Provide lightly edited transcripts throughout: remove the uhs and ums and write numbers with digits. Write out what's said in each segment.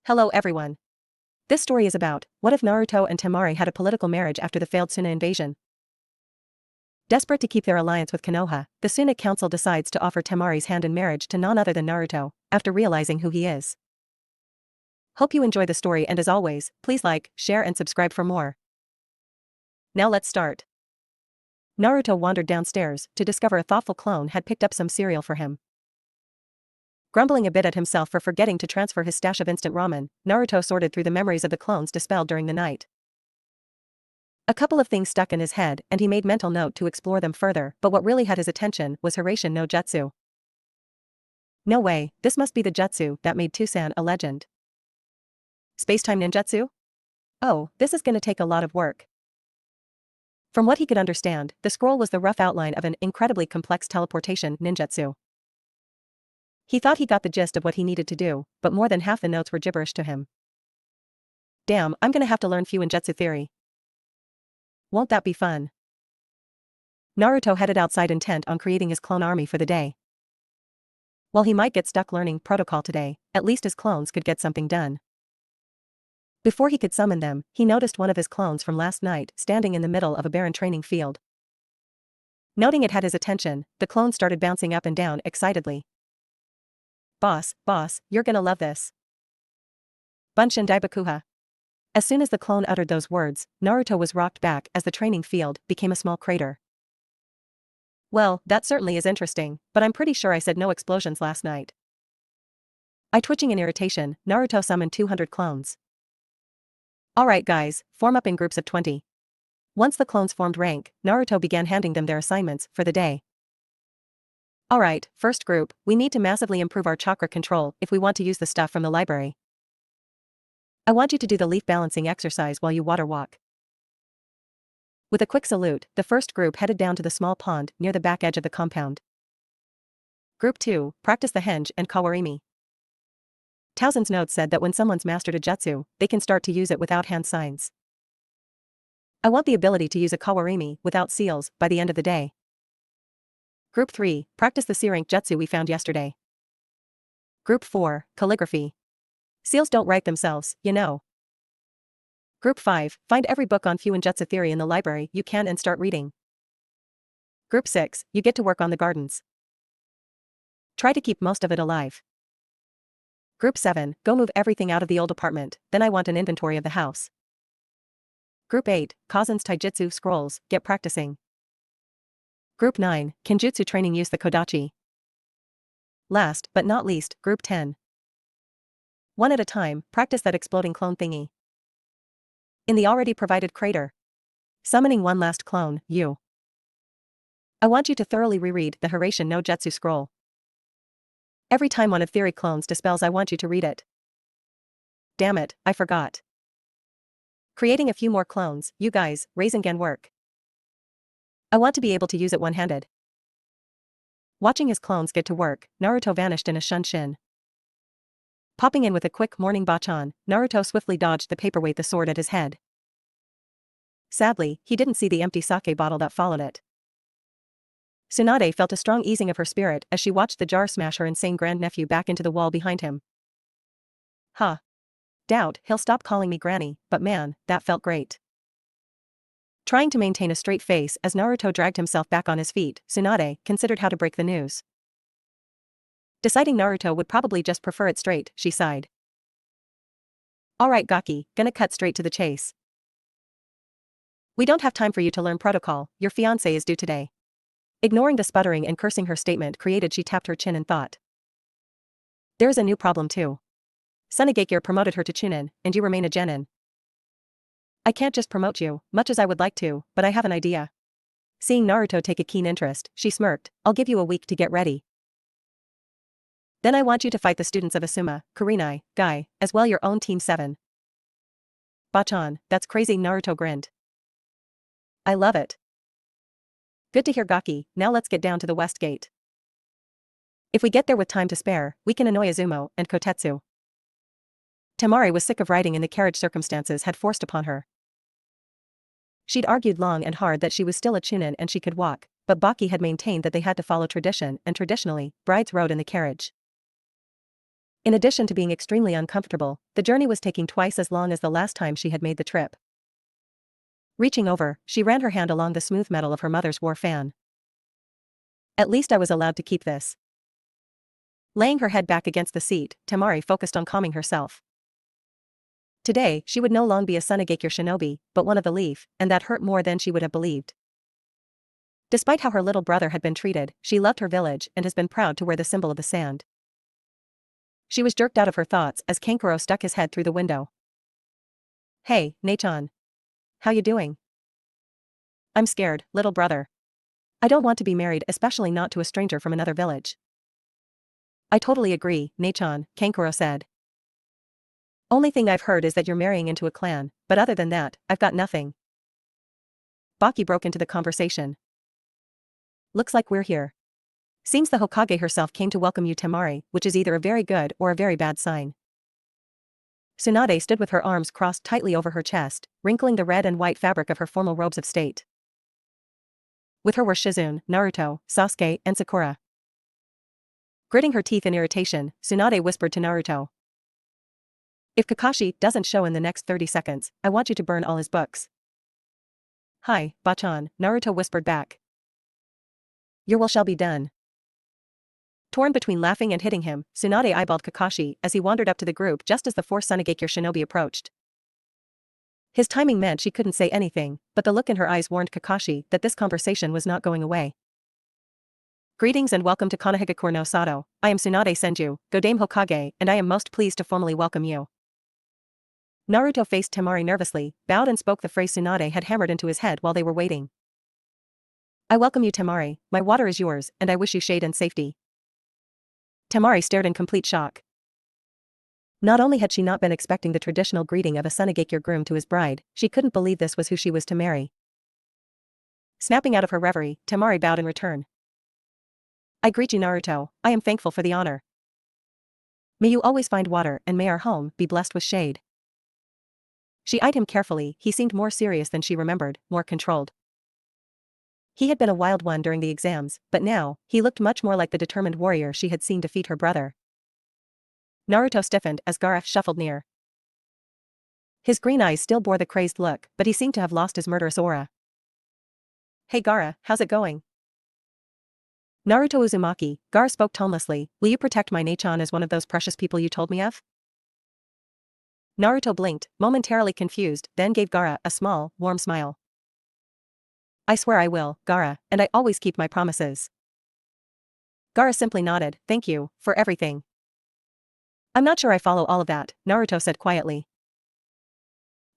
Hello everyone. This story is about, what if Naruto and Temari had a political marriage after the failed Suna invasion? Desperate to keep their alliance with Konoha, the Suna council decides to offer Temari's hand in marriage to none other than Naruto, after realizing who he is. Hope you enjoy the story, and as always, please like, share and subscribe for more. Now let's start. Naruto wandered downstairs to discover a thoughtful clone had picked up some cereal for him. Grumbling a bit at himself for forgetting to transfer his stash of instant ramen, Naruto sorted through the memories of the clones dispelled during the night. A couple of things stuck in his head, and he made mental note to explore them further, but what really had his attention was Hiraishin no Jutsu. No way, this must be the jutsu that made Tusan a legend. Spacetime ninjutsu? Oh, this is gonna take a lot of work. From what he could understand, the scroll was the rough outline of an incredibly complex teleportation ninjutsu. He thought he got the gist of what he needed to do, but more than half the notes were gibberish to him. Damn, I'm gonna have to learn Fuinjutsu theory. Won't that be fun? Naruto headed outside intent on creating his clone army for the day. While he might get stuck learning protocol today, at least his clones could get something done. Before he could summon them, he noticed one of his clones from last night standing in the middle of a barren training field. Noting it had his attention, the clone started bouncing up and down excitedly. Boss, you're gonna love this. Bunshin Daibakuha. As soon as the clone uttered those words, Naruto was rocked back as the training field became a small crater. Well, that certainly is interesting, but I'm pretty sure I said no explosions last night. Twitching in irritation, Naruto summoned 200 clones. Alright guys, form up in groups of 20. Once the clones formed rank, Naruto began handing them their assignments for the day. Alright, first group, we need to massively improve our chakra control if we want to use the stuff from the library. I want you to do the leaf balancing exercise while you water walk. With a quick salute, the first group headed down to the small pond near the back edge of the compound. Group 2, practice the henge and kawarimi. Tausen's notes said that when someone's mastered a jutsu, they can start to use it without hand signs. I want the ability to use a kawarimi without seals by the end of the day. Group 3, practice the C-rank jutsu we found yesterday. Group 4, calligraphy. Seals don't write themselves, you know. Group 5, find every book on Fuinjutsu theory in the library you can and start reading. Group 6, you get to work on the gardens. Try to keep most of it alive. Group 7, go move everything out of the old apartment, then I want an inventory of the house. Group 8, Kazan's taijutsu scrolls, get practicing. Group 9, Kenjutsu training, use the Kodachi. Last but not least, Group 10. One at a time, practice that exploding clone thingy. In the already provided crater. Summoning one last clone, you. I want you to thoroughly reread the Hiraishin no Jutsu scroll. Every time one of theory clones dispels, I want you to read it. Damn it, I forgot. Creating a few more clones, you guys, Rasengan work. I want to be able to use it one-handed. Watching his clones get to work, Naruto vanished in a shunshin. Popping in with a quick morning bachan, Naruto swiftly dodged the paperweight, the sword at his head. Sadly, he didn't see the empty sake bottle that followed it. Tsunade felt a strong easing of her spirit as she watched the jar smash her insane grandnephew back into the wall behind him. Huh. Doubt he'll stop calling me granny, but man, that felt great. Trying to maintain a straight face as Naruto dragged himself back on his feet, Tsunade considered how to break the news. Deciding Naruto would probably just prefer it straight, she sighed. Alright Gaki, gonna cut straight to the chase. We don't have time for you to learn protocol, your fiancé is due today. Ignoring the sputtering and cursing her statement created, she tapped her chin and thought. There's a new problem too. Sunagakure promoted her to Chunin, and you remain a genin. I can't just promote you, much as I would like to, but I have an idea. Seeing Naruto take a keen interest, she smirked, I'll give you a week to get ready. Then I want you to fight the students of Asuma, Kurenai, Guy, as well your own Team 7. Bachan, that's crazy, Naruto grinned. I love it. Good to hear Gaki, now let's get down to the west gate. If we get there with time to spare, we can annoy Izumo and Kotetsu. Temari was sick of riding in the carriage circumstances had forced upon her. She'd argued long and hard that she was still a Chunin and she could walk, but Baki had maintained that they had to follow tradition, and traditionally, brides rode in the carriage. In addition to being extremely uncomfortable, the journey was taking twice as long as the last time she had made the trip. Reaching over, she ran her hand along the smooth metal of her mother's war fan. At least I was allowed to keep this. Laying her head back against the seat, Temari focused on calming herself. Today, she would no longer be a Sunagakure shinobi, but one of the Leaf, and that hurt more than she would have believed. Despite how her little brother had been treated, she loved her village and has been proud to wear the symbol of the sand. She was jerked out of her thoughts as Kankuro stuck his head through the window. Hey, Nachan. How you doing? I'm scared, little brother. I don't want to be married, especially not to a stranger from another village. I totally agree, Nachan, Kankuro said. Only thing I've heard is that you're marrying into a clan, but other than that, I've got nothing. Baki broke into the conversation. Looks like we're here. Seems the Hokage herself came to welcome you, Temari, which is either a very good or a very bad sign. Tsunade stood with her arms crossed tightly over her chest, wrinkling the red and white fabric of her formal robes of state. With her were Shizune, Naruto, Sasuke, and Sakura. Gritting her teeth in irritation, Tsunade whispered to Naruto. If Kakashi doesn't show in the next 30 seconds, I want you to burn all his books. Hi, Bachan, Naruto whispered back. Your will shall be done. Torn between laughing and hitting him, Tsunade eyeballed Kakashi as he wandered up to the group just as the four Sunagakure shinobi approached. His timing meant she couldn't say anything, but the look in her eyes warned Kakashi that this conversation was not going away. Greetings and welcome to Konohagakure no Sato. I am Tsunade Senju, Godame Hokage, and I am most pleased to formally welcome you. Naruto faced Temari nervously, bowed and spoke the phrase Tsunade had hammered into his head while they were waiting. I welcome you, Temari, my water is yours, and I wish you shade and safety. Temari stared in complete shock. Not only had she not been expecting the traditional greeting of a Sunagakure groom to his bride, she couldn't believe this was who she was to marry. Snapping out of her reverie, Temari bowed in return. I greet you, Naruto, I am thankful for the honor. May you always find water and may our home be blessed with shade. She eyed him carefully, he seemed more serious than she remembered, more controlled. He had been a wild one during the exams, but now, he looked much more like the determined warrior she had seen defeat her brother. Naruto stiffened as Gaara shuffled near. His green eyes still bore the crazed look, but he seemed to have lost his murderous aura. Hey Gaara, how's it going? Naruto Uzumaki, Gaara spoke tonelessly, will you protect my Nachan as one of those precious people you told me of? Naruto blinked, momentarily confused, then gave Gaara a small, warm smile. I swear I will, Gaara, and I always keep my promises. Gaara simply nodded, thank you, for everything. I'm not sure I follow all of that, Naruto said quietly.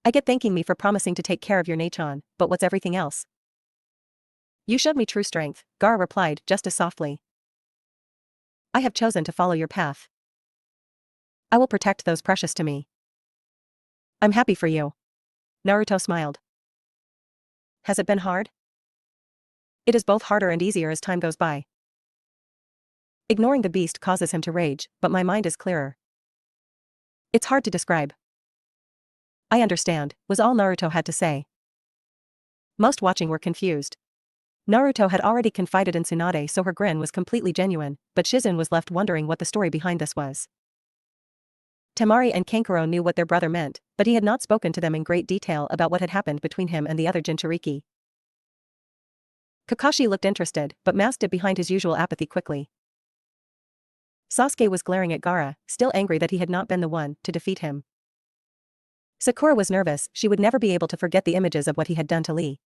I get thanking me for promising to take care of your Nachan, but what's everything else? You showed me true strength, Gaara replied just as softly. I have chosen to follow your path. I will protect those precious to me. I'm happy for you. Naruto smiled. Has it been hard? It is both harder and easier as time goes by. Ignoring the beast causes him to rage, but my mind is clearer. It's hard to describe. I understand, was all Naruto had to say. Most watching were confused. Naruto had already confided in Tsunade, so her grin was completely genuine, but Shizune was left wondering what the story behind this was. Temari and Kankuro knew what their brother meant, but he had not spoken to them in great detail about what had happened between him and the other Jinchuriki. Kakashi looked interested, but masked it behind his usual apathy quickly. Sasuke was glaring at Gaara, still angry that he had not been the one to defeat him. Sakura was nervous, she would never be able to forget the images of what he had done to Lee.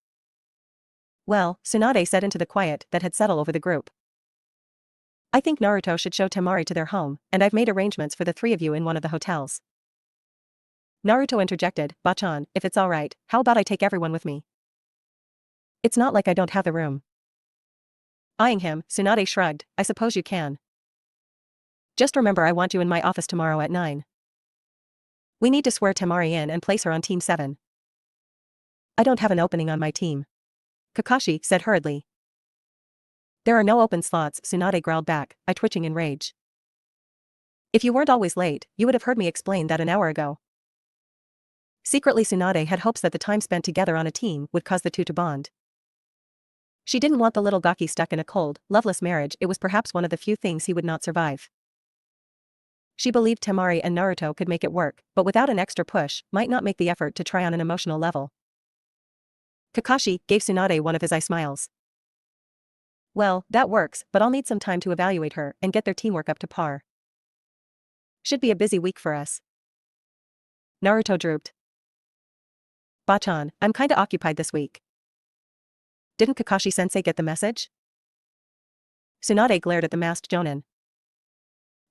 Well, Tsunade said into the quiet that had settled over the group. I think Naruto should show Temari to their home, and I've made arrangements for the three of you in one of the hotels. Naruto interjected, Bachan, if it's alright, how about I take everyone with me? It's not like I don't have the room. Eyeing him, Tsunade shrugged, I suppose you can. Just remember I want you in my office tomorrow at 9. We need to swear Temari in and place her on Team 7. I don't have an opening on my team. Kakashi said hurriedly. There are no open slots, Tsunade growled back, I twitching in rage. If you weren't always late, you would have heard me explain that an hour ago. Secretly Tsunade had hopes that the time spent together on a team would cause the two to bond. She didn't want the little gaki stuck in a cold, loveless marriage, it was perhaps one of the few things he would not survive. She believed Temari and Naruto could make it work, but without an extra push, might not make the effort to try on an emotional level. Kakashi gave Tsunade one of his eye smiles. Well, that works, but I'll need some time to evaluate her and get their teamwork up to par. Should be a busy week for us. Naruto drooped. Bachan, I'm kinda occupied this week. Didn't Kakashi-sensei get the message? Tsunade glared at the masked Jonin.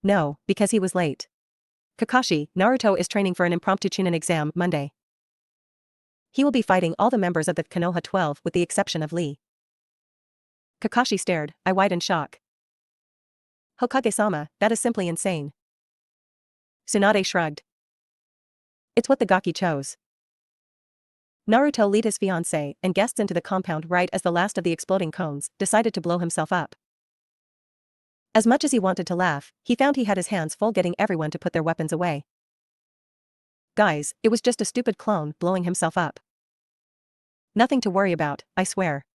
No, because he was late. Kakashi, Naruto is training for an impromptu Chunin exam Monday. He will be fighting all the members of the Konoha 12 with the exception of Lee. Kakashi stared, eye-wide in shock. Hokage-sama, that is simply insane. Tsunade shrugged. It's what the Gaki chose. Naruto lead his fiancée and guests into the compound right as the last of the exploding cones decided to blow himself up. As much as he wanted to laugh, he found he had his hands full getting everyone to put their weapons away. Guys, it was just a stupid clone blowing himself up. Nothing to worry about, I swear.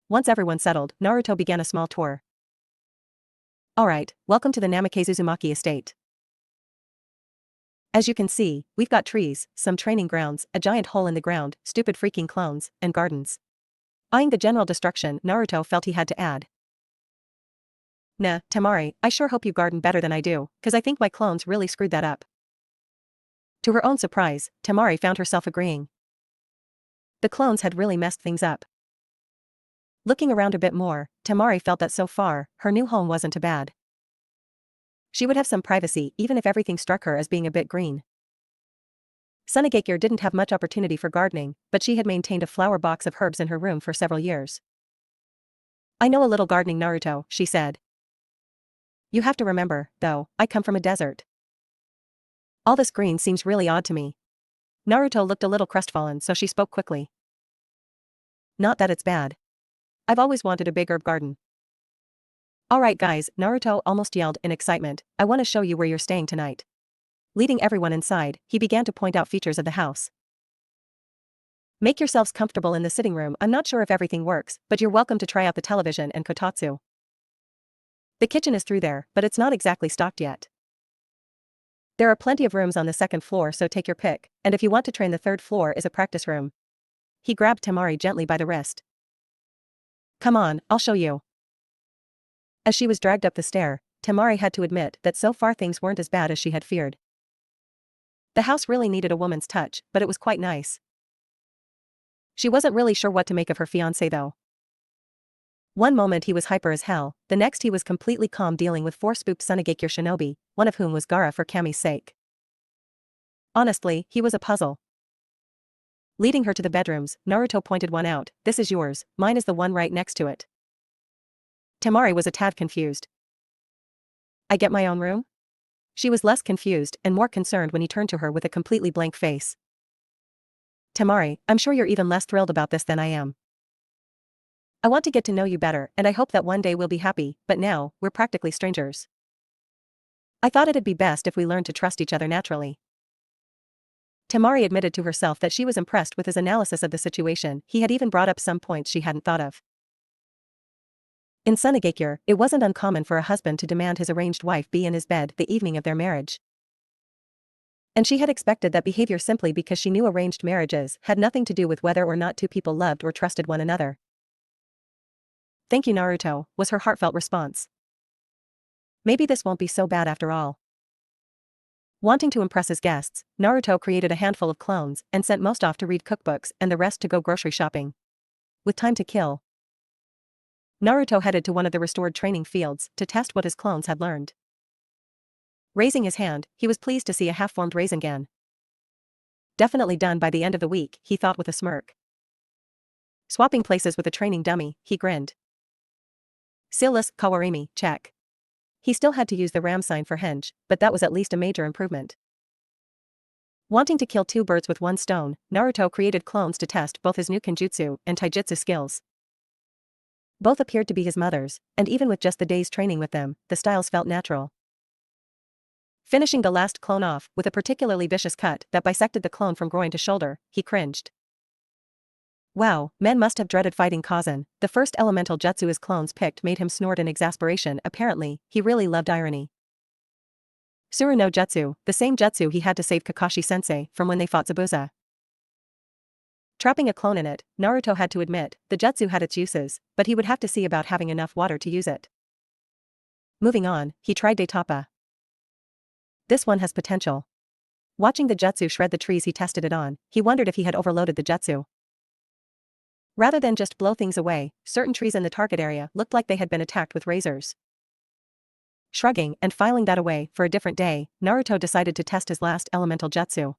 Once everyone settled, Naruto began a small tour. Alright, welcome to the Namikaze Uzumaki estate. As you can see, we've got trees, some training grounds, a giant hole in the ground, stupid freaking clones, and gardens. Eyeing the general destruction, Naruto felt he had to add. Nah, Temari, I sure hope you garden better than I do, cause I think my clones really screwed that up. To her own surprise, Temari found herself agreeing. The clones had really messed things up. Looking around a bit more, Temari felt that so far, her new home wasn't too bad. She would have some privacy even if everything struck her as being a bit green. Sunagakure didn't have much opportunity for gardening, but she had maintained a flower box of herbs in her room for several years. I know a little gardening, Naruto, she said. You have to remember, though, I come from a desert. All this green seems really odd to me. Naruto looked a little crestfallen, so she spoke quickly. Not that it's bad. I've always wanted a big herb garden. Alright guys, Naruto almost yelled in excitement, I want to show you where you're staying tonight. Leading everyone inside, he began to point out features of the house. Make yourselves comfortable in the sitting room. I'm not sure if everything works, but you're welcome to try out the television and kotatsu. The kitchen is through there, but it's not exactly stocked yet. There are plenty of rooms on the second floor, so take your pick, and if you want to train, the third floor is a practice room. He grabbed Temari gently by the wrist. Come on, I'll show you. As she was dragged up the stair, Temari had to admit that so far things weren't as bad as she had feared. The house really needed a woman's touch, but it was quite nice. She wasn't really sure what to make of her fiancé though. One moment he was hyper as hell, the next he was completely calm dealing with 4 spooked Sunagakure shinobi, one of whom was Gaara for Kami's sake. Honestly, he was a puzzle. Leading her to the bedrooms, Naruto pointed one out, this is yours, mine is the one right next to it. Temari was a tad confused. I get my own room? She was less confused and more concerned when he turned to her with a completely blank face. Temari, I'm sure you're even less thrilled about this than I am. I want to get to know you better and I hope that one day we'll be happy, but now, we're practically strangers. I thought it'd be best if we learned to trust each other naturally. Temari admitted to herself that she was impressed with his analysis of the situation. He had even brought up some points she hadn't thought of. In Sunagakure, it wasn't uncommon for a husband to demand his arranged wife be in his bed the evening of their marriage. And she had expected that behavior simply because she knew arranged marriages had nothing to do with whether or not two people loved or trusted one another. Thank you, Naruto, was her heartfelt response. Maybe this won't be so bad after all. Wanting to impress his guests, Naruto created a handful of clones and sent most off to read cookbooks and the rest to go grocery shopping. With time to kill, Naruto headed to one of the restored training fields to test what his clones had learned. Raising his hand, he was pleased to see a half-formed Rasengan. Definitely done by the end of the week, he thought with a smirk. Swapping places with a training dummy, he grinned. Sealless Kawarimi, check. He still had to use the ram sign for henge, but that was at least a major improvement. Wanting to kill 2 birds with 1 stone, Naruto created clones to test both his new kenjutsu and taijutsu skills. Both appeared to be his mother's, and even with just the day's training with them, the styles felt natural. Finishing the last clone off with a particularly vicious cut that bisected the clone from groin to shoulder, he cringed. Wow, men must have dreaded fighting Kazan. The first elemental jutsu his clones picked made him snort in exasperation. Apparently, he really loved irony. Suru no Jutsu, the same jutsu he had to save Kakashi-sensei from when they fought Zabuza. Trapping a clone in it, Naruto had to admit, the jutsu had its uses, but he would have to see about having enough water to use it. Moving on, he tried Daitapa. This one has potential. Watching the jutsu shred the trees he tested it on, he wondered if he had overloaded the jutsu. Rather than just blow things away, certain trees in the target area looked like they had been attacked with razors. Shrugging and filing that away for a different day, Naruto decided to test his last elemental jutsu.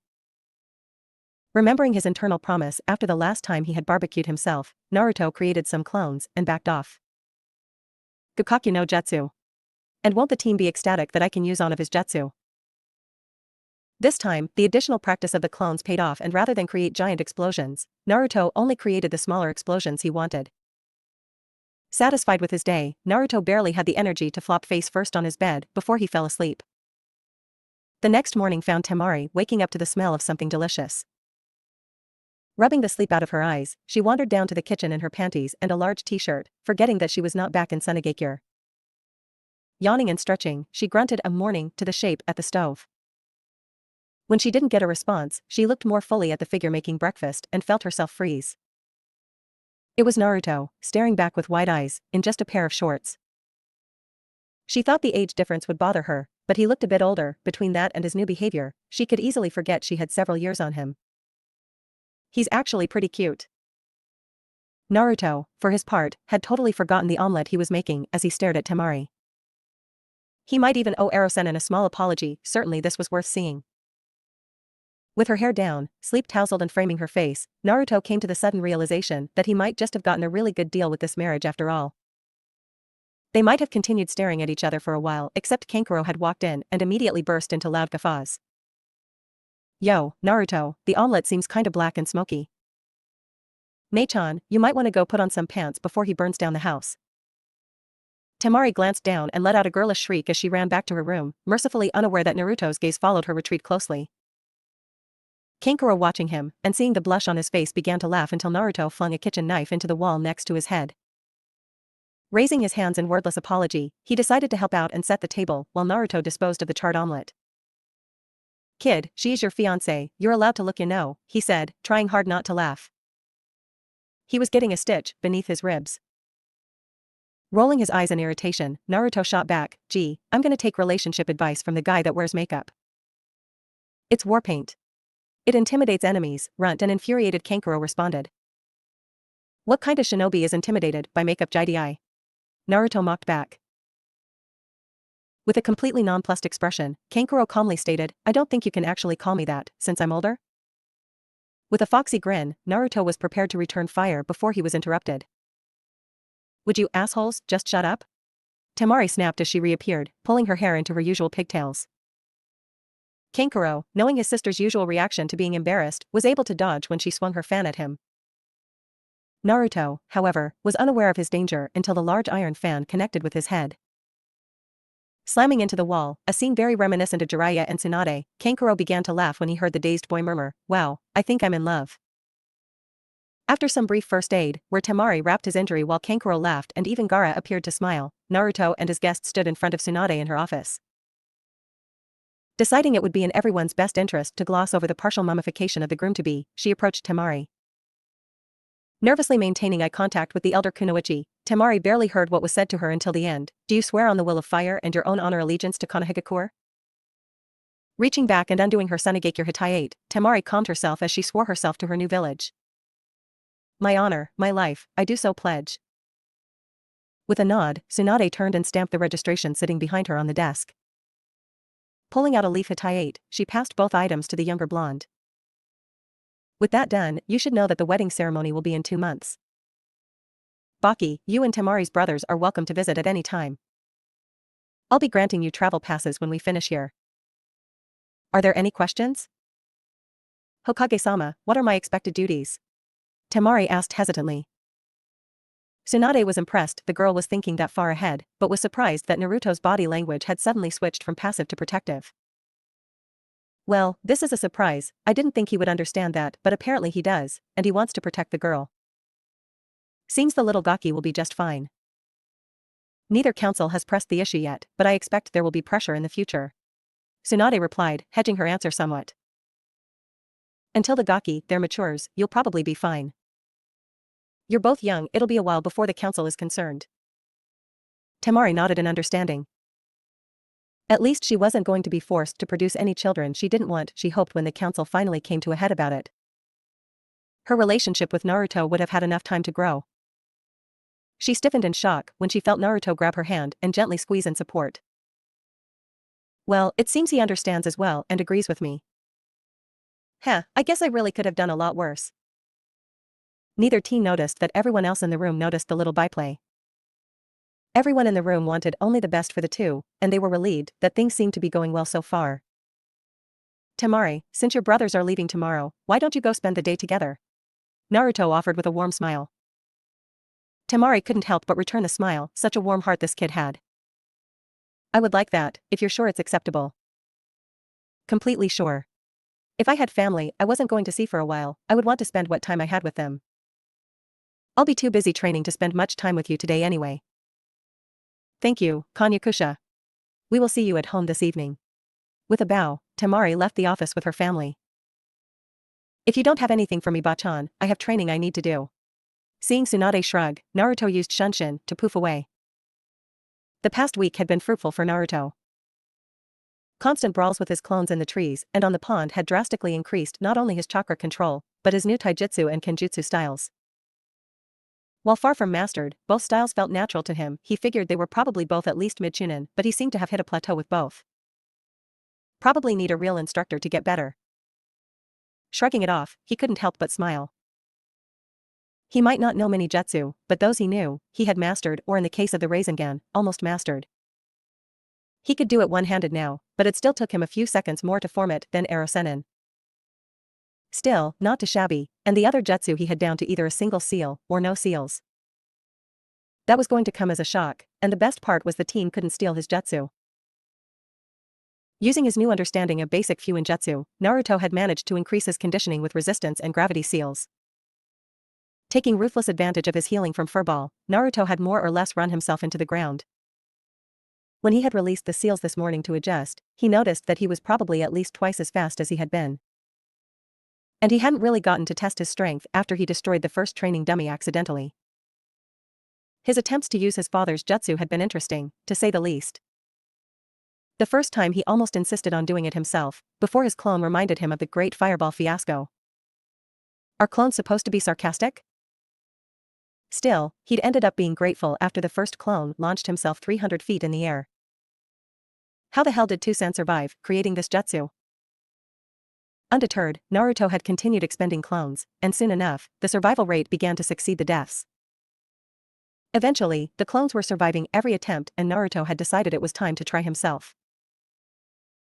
Remembering his internal promise after the last time he had barbecued himself, Naruto created some clones and backed off. Gukkaku no Jutsu. And won't the team be ecstatic that I can use one of his jutsu? This time, the additional practice of the clones paid off, and rather than create giant explosions, Naruto only created the smaller explosions he wanted. Satisfied with his day, Naruto barely had the energy to flop face first on his bed before he fell asleep. The next morning found Temari waking up to the smell of something delicious. Rubbing the sleep out of her eyes, she wandered down to the kitchen in her panties and a large t-shirt, forgetting that she was not back in Sunagakure. Yawning and stretching, she grunted a morning to the shape at the stove. When she didn't get a response, she looked more fully at the figure making breakfast and felt herself freeze. It was Naruto, staring back with wide eyes, in just a pair of shorts. She thought the age difference would bother her, but he looked a bit older. Between that and his new behavior, she could easily forget she had several years on him. He's actually pretty cute. Naruto, for his part, had totally forgotten the omelette he was making as he stared at Temari. He might even owe Erosen a small apology. Certainly this was worth seeing. With her hair down, sleep tousled and framing her face, Naruto came to the sudden realization that he might just have gotten a really good deal with this marriage after all. They might have continued staring at each other for a while, except Kankuro had walked in and immediately burst into loud guffaws. Yo, Naruto, the omelette seems kinda black and smoky. Nei-chan, you might want to go put on some pants before he burns down the house. Temari glanced down and let out a girlish shriek as she ran back to her room, mercifully unaware that Naruto's gaze followed her retreat closely. Kankuro, watching him, and seeing the blush on his face, began to laugh until Naruto flung a kitchen knife into the wall next to his head. Raising his hands in wordless apology, he decided to help out and set the table while Naruto disposed of the charred omelet. Kid, she's your fiancée, you're allowed to look, you know, he said, trying hard not to laugh. He was getting a stitch beneath his ribs. Rolling his eyes in irritation, Naruto shot back, gee, I'm gonna take relationship advice from the guy that wears makeup. It's war paint. It intimidates enemies, Runt and infuriated Kankuro responded. What kind of shinobi is intimidated by makeup, Jidai? Naruto mocked back. With a completely nonplussed expression, Kankuro calmly stated, I don't think you can actually call me that, since I'm older. With a foxy grin, Naruto was prepared to return fire before he was interrupted. Would you assholes just shut up? Temari snapped as she reappeared, pulling her hair into her usual pigtails. Kankuro, knowing his sister's usual reaction to being embarrassed, was able to dodge when she swung her fan at him. Naruto, however, was unaware of his danger until the large iron fan connected with his head. Slamming into the wall, a scene very reminiscent of Jiraiya and Tsunade, Kankuro began to laugh when he heard the dazed boy murmur, wow, I think I'm in love. After some brief first aid, where Temari wrapped his injury while Kankuro laughed and even Gaara appeared to smile, Naruto and his guest stood in front of Tsunade in her office. Deciding it would be in everyone's best interest to gloss over the partial mummification of the groom-to-be, she approached Temari. Nervously maintaining eye contact with the elder Kunoichi, Temari barely heard what was said to her until the end. Do you swear on the will of fire and your own honor allegiance to Konohagakure? Reaching back and undoing her Sunagakure Hitayate, Temari calmed herself as she swore herself to her new village. My honor, my life, I do so pledge. With a nod, Tsunade turned and stamped the registration sitting behind her on the desk. Pulling out a leaf Hitayate, she passed both items to the younger blonde. With that done, you should know that the wedding ceremony will be in 2 months. Baki, you and Temari's brothers are welcome to visit at any time. I'll be granting you travel passes when we finish here. Are there any questions? Hokage-sama, what are my expected duties? Temari asked hesitantly. Tsunade was impressed the girl was thinking that far ahead, but was surprised that Naruto's body language had suddenly switched from passive to protective. Well, this is a surprise, I didn't think he would understand that, but apparently he does, and he wants to protect the girl. Seems the little Gaki will be just fine. Neither council has pressed the issue yet, but I expect there will be pressure in the future. Tsunade replied, hedging her answer somewhat. Until the Gaki there matures, you'll probably be fine. You're both young, it'll be a while before the council is concerned. Temari nodded in understanding. At least she wasn't going to be forced to produce any children she didn't want, she hoped when the council finally came to a head about it. Her relationship with Naruto would have had enough time to grow. She stiffened in shock when she felt Naruto grab her hand and gently squeeze in support. Well, it seems he understands as well and agrees with me. I guess I really could have done a lot worse. Neither teen noticed that everyone else in the room noticed the little byplay. Everyone in the room wanted only the best for the two, and they were relieved that things seemed to be going well so far. Temari, since your brothers are leaving tomorrow, why don't you go spend the day together? Naruto offered with a warm smile. Temari couldn't help but return the smile, such a warm heart this kid had. I would like that, if you're sure it's acceptable. Completely sure. If I had family I wasn't going to see for a while, I would want to spend what time I had with them. I'll be too busy training to spend much time with you today anyway. Thank you, Kanyakusha. We will see you at home this evening. With a bow, Temari left the office with her family. If you don't have anything for me, Bachan, I have training I need to do. Seeing Tsunade shrug, Naruto used Shunshin to poof away. The past week had been fruitful for Naruto. Constant brawls with his clones in the trees and on the pond had drastically increased not only his chakra control, but his new taijutsu and kenjutsu styles. While far from mastered, both styles felt natural to him. He figured they were probably both at least mid-chunin, but he seemed to have hit a plateau with both. Probably need a real instructor to get better. Shrugging it off, he couldn't help but smile. He might not know many jutsu, but those he knew, he had mastered, or in the case of the Rasengan, almost mastered. He could do it one-handed now, but it still took him a few seconds more to form it than Erosenin. Still, not too shabby, and the other jutsu he had down to either a single seal or no seals. That was going to come as a shock, and the best part was the teen couldn't steal his jutsu. Using his new understanding of basic Fuin jutsu, Naruto had managed to increase his conditioning with resistance and gravity seals. Taking ruthless advantage of his healing from Furball, Naruto had more or less run himself into the ground. When he had released the seals this morning to adjust, he noticed that he was probably at least twice as fast as he had been. And he hadn't really gotten to test his strength after he destroyed the first training dummy accidentally. His attempts to use his father's jutsu had been interesting, to say the least. The first time he almost insisted on doing it himself, before his clone reminded him of the great fireball fiasco. Are clones supposed to be sarcastic? Still, he'd ended up being grateful after the first clone launched himself 300 feet in the air. How the hell did Tusan survive, creating this jutsu? Undeterred, Naruto had continued expending clones, and soon enough, the survival rate began to succeed the deaths. Eventually, the clones were surviving every attempt and Naruto had decided it was time to try himself.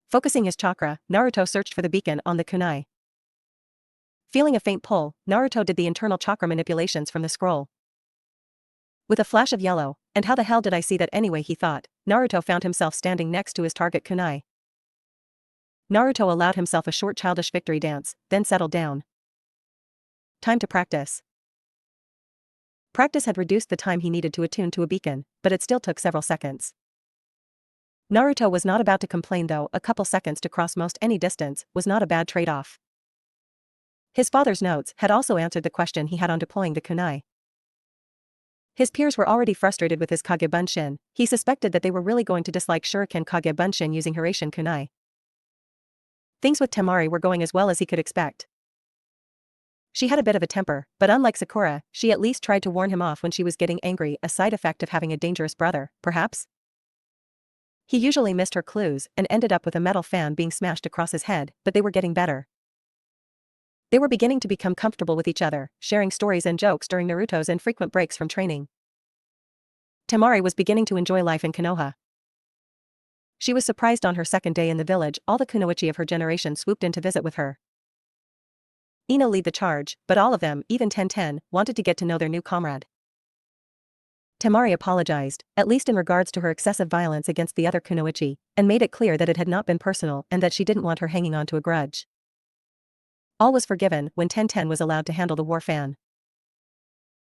Focusing his chakra, Naruto searched for the beacon on the kunai. Feeling a faint pull, Naruto did the internal chakra manipulations from the scroll. With a flash of yellow, and how the hell did I see that anyway, he thought, Naruto found himself standing next to his target kunai. Naruto allowed himself a short childish victory dance, then settled down. Time to practice. Practice had reduced the time he needed to attune to a beacon, but it still took several seconds. Naruto was not about to complain though, a couple seconds to cross most any distance was not a bad trade-off. His father's notes had also answered the question he had on deploying the kunai. His peers were already frustrated with his Kage Bunshin. He suspected that they were really going to dislike Shuriken Kage Bunshin using Hiraishin kunai. Things with Temari were going as well as he could expect. She had a bit of a temper, but unlike Sakura, she at least tried to warn him off when she was getting angry, a side effect of having a dangerous brother, perhaps? He usually missed her clues and ended up with a metal fan being smashed across his head, but they were getting better. They were beginning to become comfortable with each other, sharing stories and jokes during Naruto's infrequent breaks from training. Temari was beginning to enjoy life in Konoha. She was surprised on her second day in the village, all the kunoichi of her generation swooped in to visit with her. Ino led the charge, but all of them, even Tenten, wanted to get to know their new comrade. Temari apologized, at least in regards to her excessive violence against the other kunoichi, and made it clear that it had not been personal and that she didn't want her hanging on to a grudge. All was forgiven when Tenten was allowed to handle the war fan.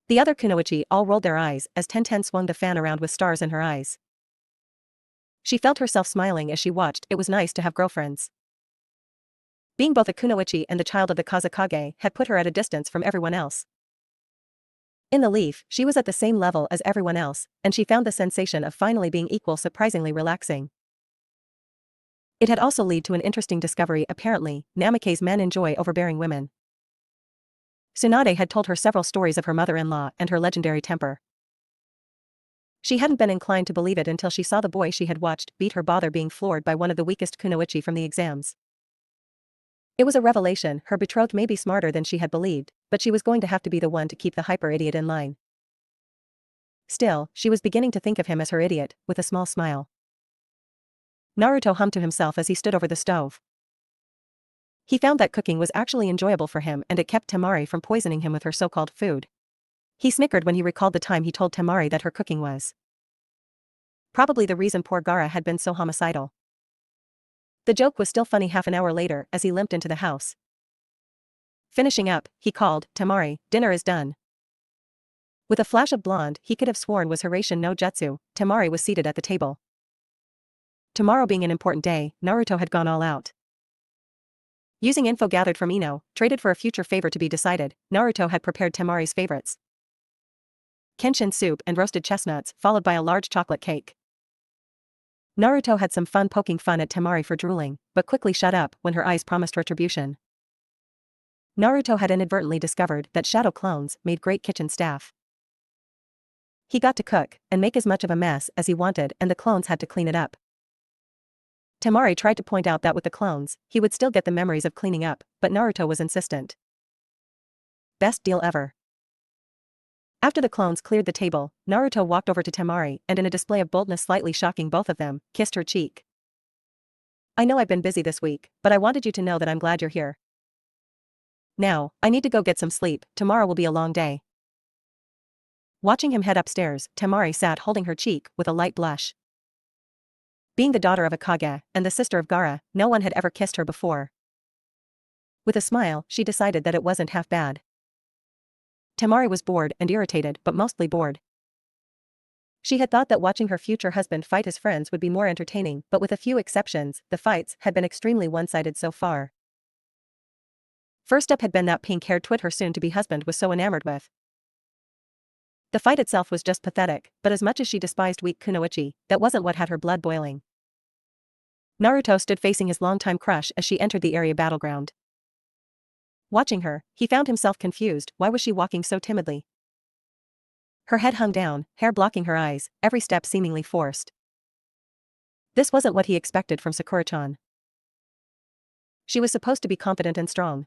The other kunoichi all rolled their eyes as Tenten swung the fan around with stars in her eyes. She felt herself smiling as she watched. It was nice to have girlfriends. Being both a kunoichi and the child of the Kazekage had put her at a distance from everyone else. In the leaf, she was at the same level as everyone else, and she found the sensation of finally being equal surprisingly relaxing. It had also led to an interesting discovery. Apparently, Namikaze men enjoy overbearing women. Tsunade had told her several stories of her mother-in-law and her legendary temper. She hadn't been inclined to believe it until she saw the boy she had watched beat her bother being floored by one of the weakest kunoichi from the exams. It was a revelation. Her betrothed may be smarter than she had believed, but she was going to have to be the one to keep the hyper-idiot in line. Still, she was beginning to think of him as her idiot, with a small smile. Naruto hummed to himself as he stood over the stove. He found that cooking was actually enjoyable for him and it kept Temari from poisoning him with her so-called food. He snickered when he recalled the time he told Temari that her cooking was probably the reason poor Gaara had been so homicidal. The joke was still funny half an hour later as he limped into the house. Finishing up, he called, "Temari, dinner is done." With a flash of blonde he could have sworn was Hiraishin no Jutsu, Temari was seated at the table. Tomorrow being an important day, Naruto had gone all out. Using info gathered from Ino, traded for a future favor to be decided, Naruto had prepared Temari's favorites: kenshin soup and roasted chestnuts, followed by a large chocolate cake. Naruto had some fun poking fun at Temari for drooling, but quickly shut up when her eyes promised retribution. Naruto had inadvertently discovered that shadow clones made great kitchen staff. He got to cook and make as much of a mess as he wanted, and the clones had to clean it up. Temari tried to point out that with the clones, he would still get the memories of cleaning up, but Naruto was insistent. Best deal ever. After the clones cleared the table, Naruto walked over to Temari and in a display of boldness slightly shocking both of them, kissed her cheek. "I know I've been busy this week, but I wanted you to know that I'm glad you're here. Now, I need to go get some sleep, tomorrow will be a long day." Watching him head upstairs, Temari sat holding her cheek with a light blush. Being the daughter of a Kage and the sister of Gaara, no one had ever kissed her before. With a smile, she decided that it wasn't half bad. Temari was bored and irritated, but mostly bored. She had thought that watching her future husband fight his friends would be more entertaining, but with a few exceptions, the fights had been extremely one-sided so far. First up had been that pink-haired twit her soon-to-be husband was so enamored with. The fight itself was just pathetic, but as much as she despised weak kunoichi, that wasn't what had her blood boiling. Naruto stood facing his longtime crush as she entered the area battleground. Watching her, he found himself confused. Why was she walking so timidly? Her head hung down, hair blocking her eyes, every step seemingly forced. This wasn't what he expected from Sakura-chan. She was supposed to be confident and strong.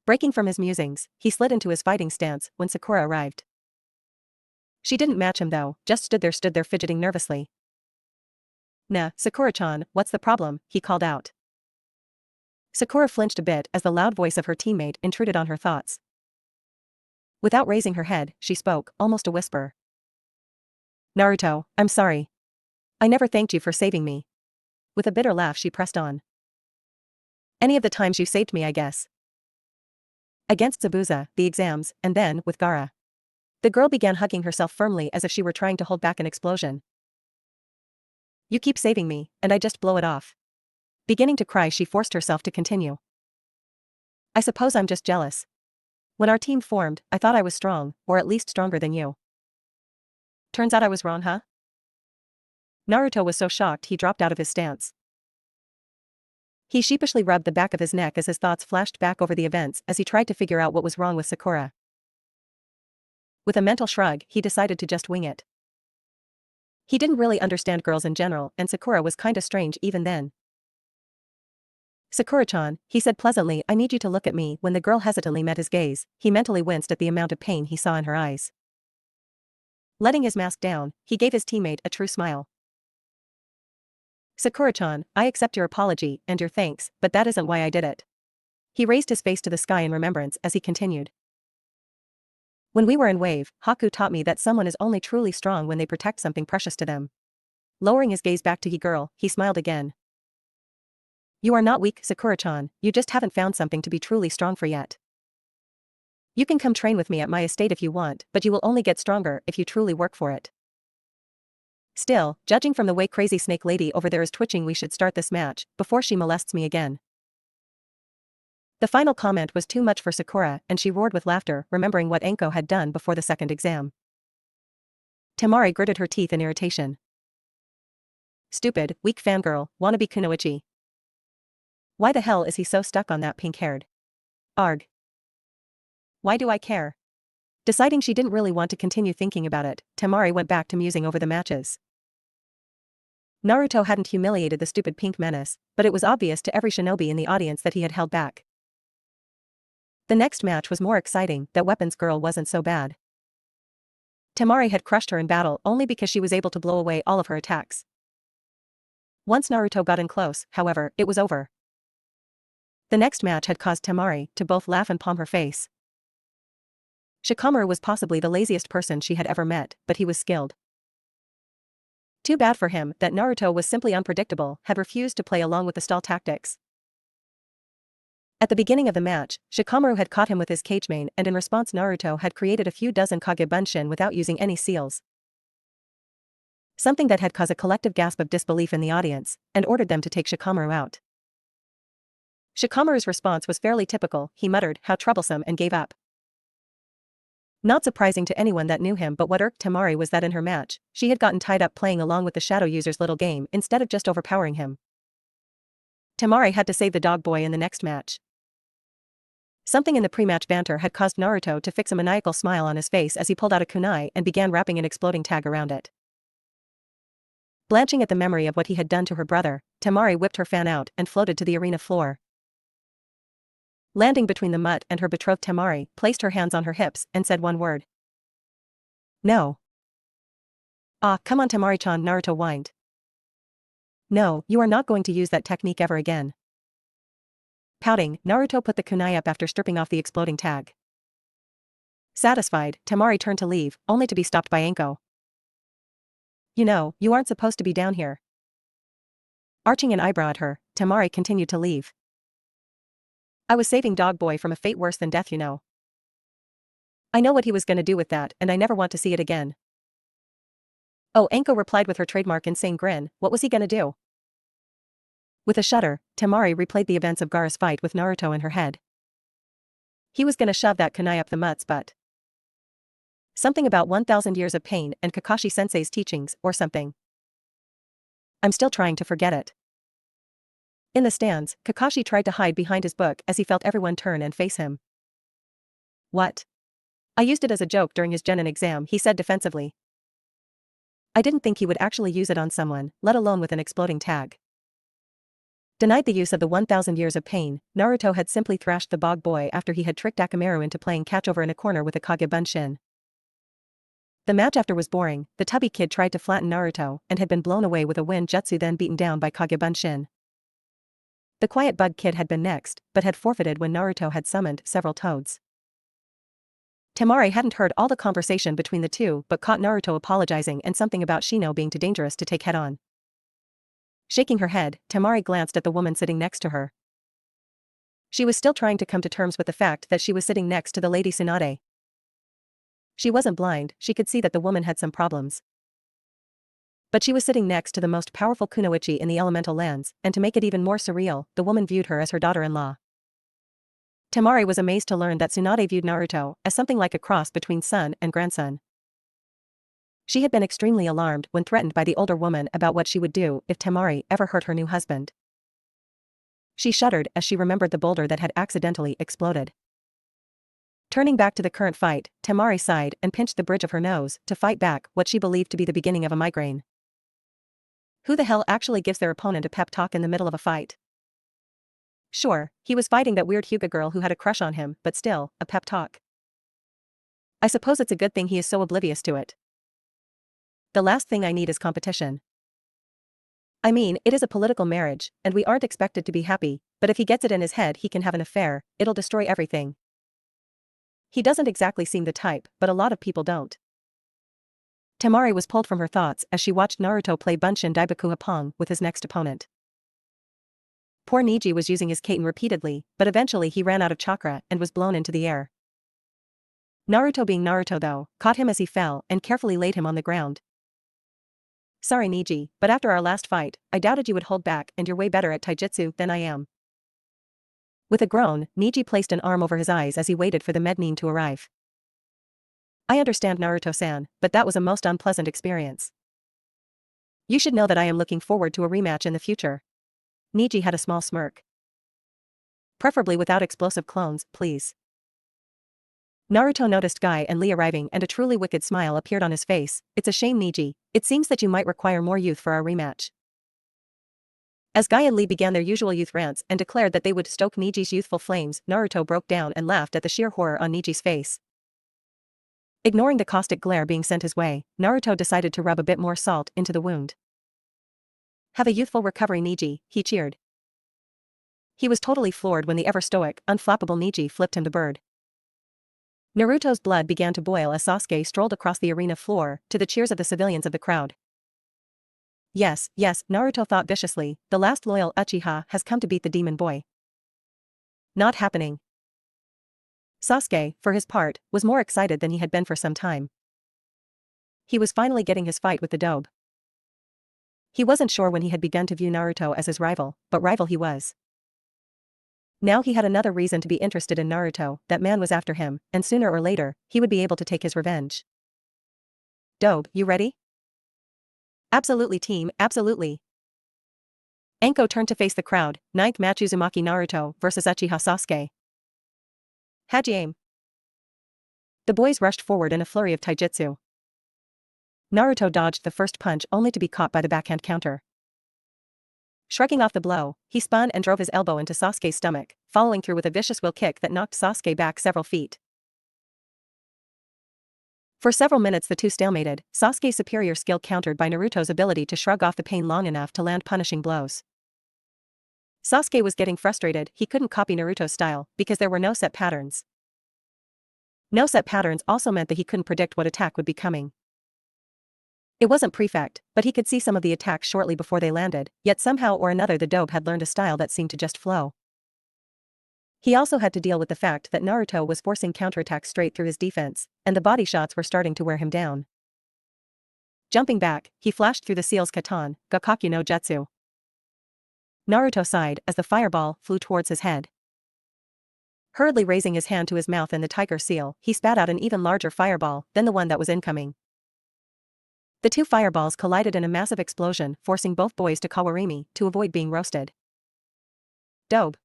Breaking from his musings, he slid into his fighting stance when Sakura arrived. She didn't match him though, just stood there fidgeting nervously. "Nah, Sakura-chan, what's the problem?" he called out. Sakura flinched a bit as the loud voice of her teammate intruded on her thoughts. Without raising her head, she spoke, almost a whisper. "Naruto, I'm sorry. I never thanked you for saving me." With a bitter laugh she pressed on. "Any of the times you saved me, I guess. Against Zabuza, the exams, and then, with Gaara." The girl began hugging herself firmly as if she were trying to hold back an explosion. "You keep saving me, and I just blow it off." Beginning to cry, she forced herself to continue. "I suppose I'm just jealous. When our team formed, I thought I was strong, or at least stronger than you. Turns out I was wrong, huh?" Naruto was so shocked he dropped out of his stance. He sheepishly rubbed the back of his neck as his thoughts flashed back over the events as he tried to figure out what was wrong with Sakura. With a mental shrug, he decided to just wing it. He didn't really understand girls in general, and Sakura was kinda strange even then. "Sakura-chan," he said pleasantly, "I need you to look at me." When the girl hesitantly met his gaze, he mentally winced at the amount of pain he saw in her eyes. Letting his mask down, he gave his teammate a true smile. "Sakura-chan, I accept your apology and your thanks, but that isn't why I did it." He raised his face to the sky in remembrance as he continued. "When we were in Wave, Haku taught me that someone is only truly strong when they protect something precious to them." Lowering his gaze back to the girl, he smiled again. "You are not weak, Sakura-chan, you just haven't found something to be truly strong for yet. You can come train with me at my estate if you want, but you will only get stronger if you truly work for it." Still, judging from the way crazy snake lady over there is twitching, we should start this match, before she molests me again. The final comment was too much for Sakura, and she roared with laughter, remembering what Anko had done before the second exam. Temari gritted her teeth in irritation. Stupid, weak fangirl, wannabe kunoichi. Why the hell is he so stuck on that pink-haired? Arg. Why do I care? Deciding she didn't really want to continue thinking about it, Temari went back to musing over the matches. Naruto hadn't humiliated the stupid pink menace, but it was obvious to every shinobi in the audience that he had held back. The next match was more exciting, that weapons girl wasn't so bad. Temari had crushed her in battle only because she was able to blow away all of her attacks. Once Naruto got in close, however, it was over. The next match had caused Temari to both laugh and palm her face. Shikamaru was possibly the laziest person she had ever met, but he was skilled. Too bad for him that Naruto was simply unpredictable, had refused to play along with the stall tactics. At the beginning of the match, Shikamaru had caught him with his cage main, and in response Naruto had created a few dozen Kage Bunshin without using any seals. Something that had caused a collective gasp of disbelief in the audience, and ordered them to take Shikamaru out. Shikamaru's response was fairly typical, he muttered, "How troublesome," and gave up. Not surprising to anyone that knew him, but what irked Temari was that in her match, she had gotten tied up playing along with the shadow user's little game instead of just overpowering him. Temari had to save the dog boy in the next match. Something in the pre-match banter had caused Naruto to fix a maniacal smile on his face as he pulled out a kunai and began wrapping an exploding tag around it. Blanching at the memory of what he had done to her brother, Temari whipped her fan out and floated to the arena floor. Landing between the mutt and her betrothed, Temari placed her hands on her hips and said one word. No. Ah, come on Temari-chan, Naruto whined. No, you are not going to use that technique ever again. Pouting, Naruto put the kunai up after stripping off the exploding tag. Satisfied, Temari turned to leave, only to be stopped by Anko. You know, you aren't supposed to be down here. Arching an eyebrow at her, Temari continued to leave. I was saving Dog Boy from a fate worse than death, you know. I know what he was gonna do with that, and I never want to see it again. Oh, Anko replied with her trademark insane grin, what was he gonna do? With a shudder, Temari replayed the events of Gaara's fight with Naruto in her head. He was gonna shove that kunai up the mutt's butt. Something about 1,000 years of pain and Kakashi-sensei's teachings, or something. I'm still trying to forget it. In the stands, Kakashi tried to hide behind his book as he felt everyone turn and face him. What? I used it as a joke during his genin exam, he said defensively. I didn't think he would actually use it on someone, let alone with an exploding tag. Denied the use of the 1,000 years of pain, Naruto had simply thrashed the bog boy after he had tricked Akamaru into playing catch-over in a corner with a Kage Bunshin. The match after was boring, the tubby kid tried to flatten Naruto and had been blown away with a wind jutsu, then beaten down by Kage Bunshin. The quiet bug kid had been next, but had forfeited when Naruto had summoned several toads. Temari hadn't heard all the conversation between the two but caught Naruto apologizing and something about Shino being too dangerous to take head-on. Shaking her head, Temari glanced at the woman sitting next to her. She was still trying to come to terms with the fact that she was sitting next to the Lady Tsunade. She wasn't blind, she could see that the woman had some problems. But she was sitting next to the most powerful kunoichi in the elemental lands, and to make it even more surreal, the woman viewed her as her daughter-in-law. Temari was amazed to learn that Tsunade viewed Naruto as something like a cross between son and grandson. She had been extremely alarmed when threatened by the older woman about what she would do if Temari ever hurt her new husband. She shuddered as she remembered the boulder that had accidentally exploded. Turning back to the current fight, Temari sighed and pinched the bridge of her nose to fight back what she believed to be the beginning of a migraine. Who the hell actually gives their opponent a pep talk in the middle of a fight? Sure, he was fighting that weird Hyuga girl who had a crush on him, but still, a pep talk. I suppose it's a good thing he is so oblivious to it. The last thing I need is competition. I mean, it is a political marriage, and we aren't expected to be happy, but if he gets it in his head he can have an affair, it'll destroy everything. He doesn't exactly seem the type, but a lot of people don't. Temari was pulled from her thoughts as she watched Naruto play Bunshin Daibakuha Pong with his next opponent. Poor Niji was using his Katen repeatedly, but eventually he ran out of chakra and was blown into the air. Naruto, being Naruto though, caught him as he fell and carefully laid him on the ground. Sorry Niji, but after our last fight, I doubted you would hold back and you're way better at taijutsu than I am. With a groan, Niji placed an arm over his eyes as he waited for the menin to arrive. I understand Naruto-san, but that was a most unpleasant experience. You should know that I am looking forward to a rematch in the future. Niji had a small smirk. Preferably without explosive clones, please. Naruto noticed Guy and Lee arriving and a truly wicked smile appeared on his face. It's a shame Niji, it seems that you might require more youth for our rematch. As Guy and Lee began their usual youth rants and declared that they would stoke Niji's youthful flames, Naruto broke down and laughed at the sheer horror on Niji's face. Ignoring the caustic glare being sent his way, Naruto decided to rub a bit more salt into the wound. Have a youthful recovery Niji, he cheered. He was totally floored when the ever-stoic, unflappable Niji flipped him the bird. Naruto's blood began to boil as Sasuke strolled across the arena floor, to the cheers of the civilians of the crowd. Yes, Naruto thought viciously, the last loyal Uchiha has come to beat the demon boy. Not happening. Sasuke, for his part, was more excited than he had been for some time. He was finally getting his fight with the dobe. He wasn't sure when he had begun to view Naruto as his rival, but rival he was. Now he had another reason to be interested in Naruto, that man was after him, and sooner or later, he would be able to take his revenge. Dobe, you ready? Absolutely team, absolutely. Anko turned to face the crowd, 9th match Uzumaki Naruto versus Uchiha Sasuke. How'd you aim? The boys rushed forward in a flurry of taijutsu. Naruto dodged the first punch only to be caught by the backhand counter. Shrugging off the blow, he spun and drove his elbow into Sasuke's stomach, following through with a vicious will kick that knocked Sasuke back several feet. For several minutes the two stalemated, Sasuke's superior skill countered by Naruto's ability to shrug off the pain long enough to land punishing blows. Sasuke was getting frustrated, he couldn't copy Naruto's style, because there were no set patterns. No set patterns also meant that he couldn't predict what attack would be coming. It wasn't perfect, but he could see some of the attacks shortly before they landed, yet somehow or another the dobe had learned a style that seemed to just flow. He also had to deal with the fact that Naruto was forcing counterattacks straight through his defense, and the body shots were starting to wear him down. Jumping back, he flashed through the seal's katan, Gakakyu no Jutsu. Naruto sighed as the fireball flew towards his head. Hurriedly raising his hand to his mouth in the tiger seal, he spat out an even larger fireball than the one that was incoming. The two fireballs collided in a massive explosion, forcing both boys to kawarimi to avoid being roasted. Dobe.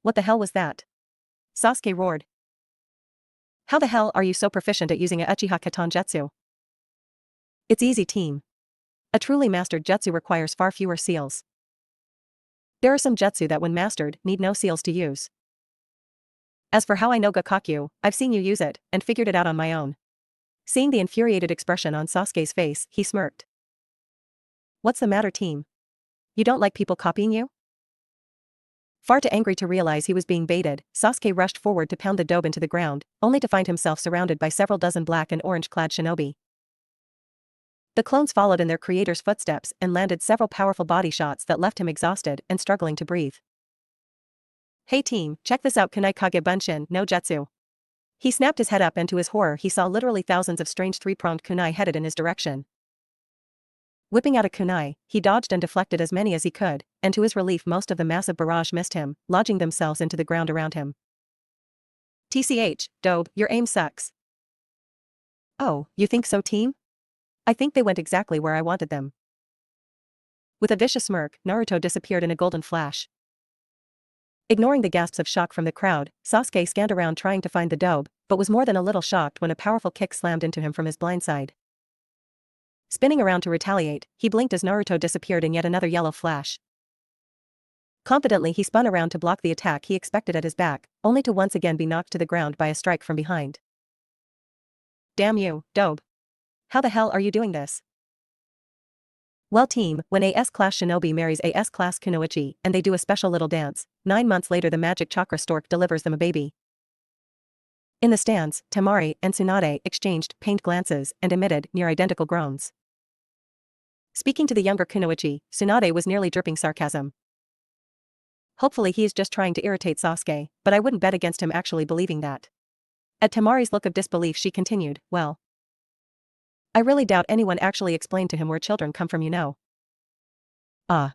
What the hell was that? Sasuke roared. How the hell are you so proficient at using a Uchiha Katan Jutsu? It's easy team. A truly mastered jutsu requires far fewer seals. There are some jutsu that when mastered, need no seals to use. As for how I know Gakakyu, I've seen you use it, and figured it out on my own. Seeing the infuriated expression on Sasuke's face, he smirked. What's the matter team? You don't like people copying you? Far too angry to realize he was being baited, Sasuke rushed forward to pound the dobe into the ground, only to find himself surrounded by several dozen black and orange-clad shinobi. The clones followed in their creator's footsteps and landed several powerful body shots that left him exhausted and struggling to breathe. Hey team, check this out Kunai Kage Bunshin no Jutsu. He snapped his head up and to his horror he saw literally thousands of strange three-pronged kunai headed in his direction. Whipping out a kunai, he dodged and deflected as many as he could, and to his relief most of the massive barrage missed him, lodging themselves into the ground around him. TCH, Dobe, your aim sucks. Oh, you think so team? I think they went exactly where I wanted them. With a vicious smirk, Naruto disappeared in a golden flash. Ignoring the gasps of shock from the crowd, Sasuke scanned around trying to find the dobe, but was more than a little shocked when a powerful kick slammed into him from his blind side. Spinning around to retaliate, he blinked as Naruto disappeared in yet another yellow flash. Confidently he spun around to block the attack he expected at his back, only to once again be knocked to the ground by a strike from behind. Damn you, dobe. How the hell are you doing this? Well team, when a S-class shinobi marries a S-class kunoichi and they do a special little dance, 9 months later the magic chakra stork delivers them a baby. In the stands, Temari and Tsunade exchanged pained glances and emitted near-identical groans. Speaking to the younger kunoichi, Tsunade was nearly dripping sarcasm. Hopefully he is just trying to irritate Sasuke, but I wouldn't bet against him actually believing that. At Temari's look of disbelief she continued, well. I really doubt anyone actually explained to him where children come from, you know. Ah.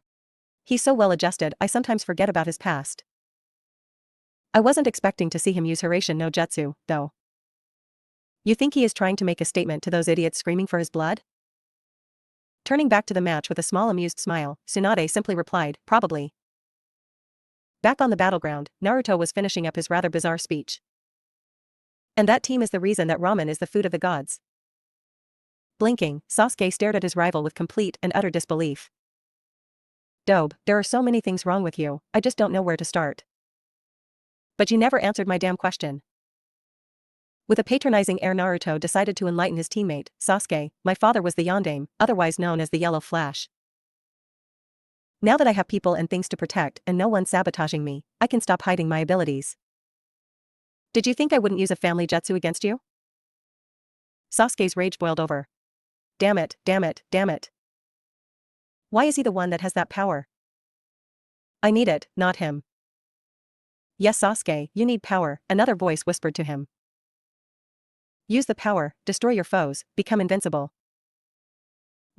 He's so well adjusted, I sometimes forget about his past. I wasn't expecting to see him use Hiraishin no Jutsu, though. You think he is trying to make a statement to those idiots screaming for his blood? Turning back to the match with a small amused smile, Tsunade simply replied, probably. Back on the battleground, Naruto was finishing up his rather bizarre speech. And that team is the reason that ramen is the food of the gods. Blinking, Sasuke stared at his rival with complete and utter disbelief. Dobe, there are so many things wrong with you, I just don't know where to start. But you never answered my damn question. With a patronizing air, Naruto decided to enlighten his teammate, Sasuke. My father was the Yondaime, otherwise known as the Yellow Flash. Now that I have people and things to protect and no one sabotaging me, I can stop hiding my abilities. Did you think I wouldn't use a family jutsu against you? Sasuke's rage boiled over. Damn it, damn it, damn it. Why is he the one that has that power? I need it, not him. Yes, Sasuke, you need power, another voice whispered to him. Use the power, destroy your foes, become invincible.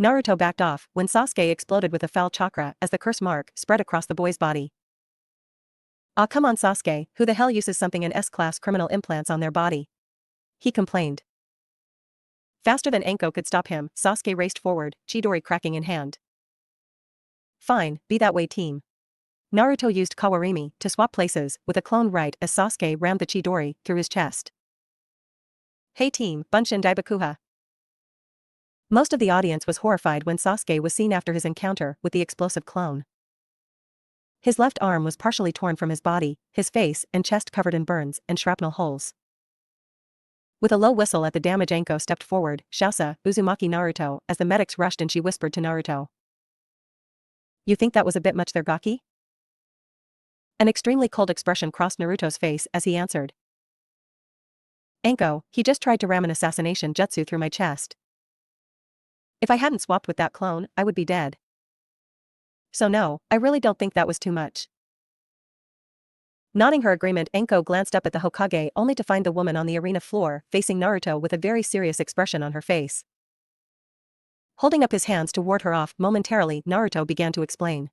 Naruto backed off when Sasuke exploded with a foul chakra as the curse mark spread across the boy's body. Ah, come on, Sasuke, who the hell uses something in S-class criminal implants on their body? He complained. Faster than Anko could stop him, Sasuke raced forward, Chidori cracking in hand. Fine, be that way, team. Naruto used Kawarimi to swap places with a clone right as Sasuke rammed the Chidori through his chest. Hey team, Bunshin Daibakuha. Most of the audience was horrified when Sasuke was seen after his encounter with the explosive clone. His left arm was partially torn from his body, his face and chest covered in burns and shrapnel holes. With a low whistle at the damage, Anko stepped forward, Shausa, Uzumaki Naruto, as the medics rushed, and she whispered to Naruto. You think that was a bit much there, Gaki? An extremely cold expression crossed Naruto's face as he answered. Anko, he just tried to ram an assassination jutsu through my chest. If I hadn't swapped with that clone, I would be dead. So no, I really don't think that was too much. Nodding her agreement, Anko glanced up at the Hokage only to find the woman on the arena floor, facing Naruto with a very serious expression on her face. Holding up his hands to ward her off momentarily, Naruto began to explain.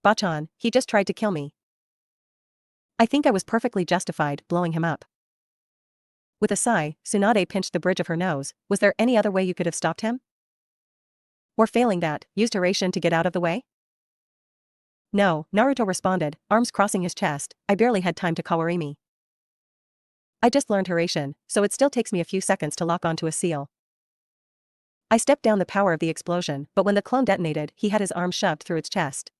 Bachan, he just tried to kill me. I think I was perfectly justified blowing him up. With a sigh, Tsunade pinched the bridge of her nose. Was there any other way you could have stopped him? Or failing that, used Hiraishin to get out of the way? No, Naruto responded, arms crossing his chest. I barely had time to Kawarimi. I just learned Hiraishin, so it still takes me a few seconds to lock onto a seal. I stepped down the power of the explosion, but when the clone detonated, he had his arm shoved through its chest.